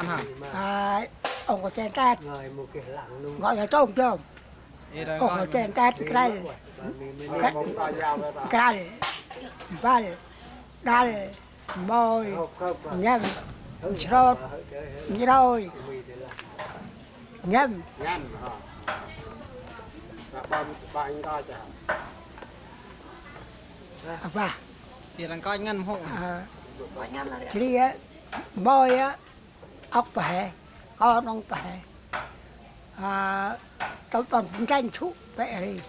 hả? Ông có chèn cát người một cái lặng luôn gọi là trông trông ông có chèn cát cái vale đal môi nhâm srot rồi nhâm ngăn hả bạn coi chả và Thì đang coi ngân hộ. chỉ á môi á ốc bẻ con ông bẻ tôi còn tranh chút vậy đi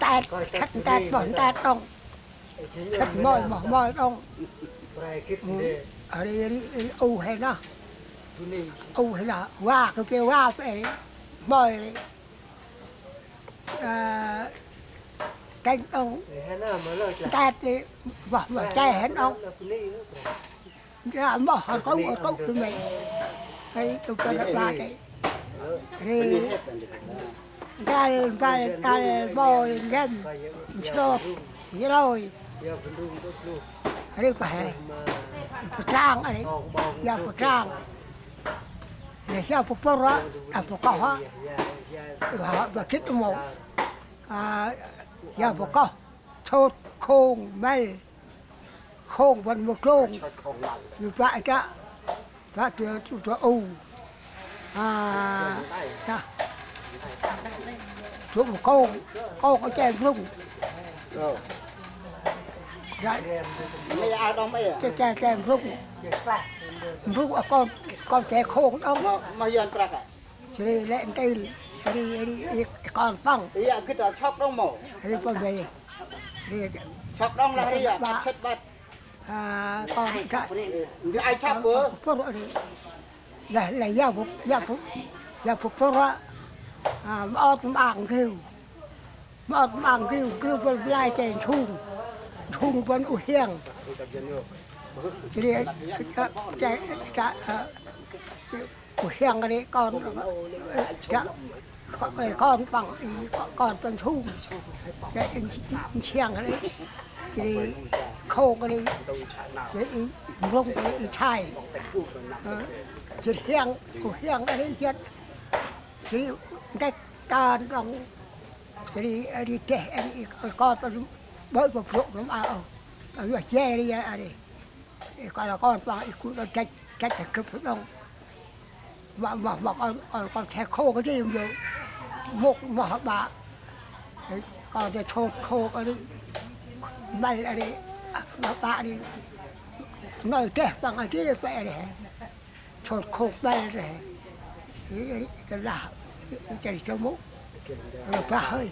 ta khách ta bọn ta đông khách môi đông ở đây u hay nó u hay là qua cái kêu qua vậy đi môi đi canh đông ta đi bỏ chai hết đông ra bỏ họ có thì mình hay tôi cho nó ba cái đi gal boy ngân sốt như rồi đây phải trang ở đây giờ phải trang để cho phụ phụ đó phụ có và kết một giờ phụ có chốt khôn mây khôn vẫn một khôn như vậy cả và tôi u xuống một cô có chèn rung rồi chèn rung ở con chè khô đâu thì lên cây đi con phăng ý à cái tờ chọc đông mổ đi con về đi chọc đông là đi à chết bật con ai chọc bữa phụ đi là giao phục phụ đó ọt bằng kêu vẫn lại chạy thùng vẫn u hiền chỉ đi chạy u hiền đấy con bằng thùng chạy chiang đấy chỉ đi khô cái đi chỉ đi rung cái đi chai chỉ hiền u hiền cái đấy chết chỉ cái ta đồng đi trẻ đi con bơi vào ruộng nó mà ở che đi còn là con vào cũng nó trách là cực đông mà con xe khô cái gì rồi một mà bà cònจะchốt khô cái đi bay đi bà đi nói kẹp bằng cái gì vậy này chốt khô bay rồi cái là chạy cho mũ rồi bà ơi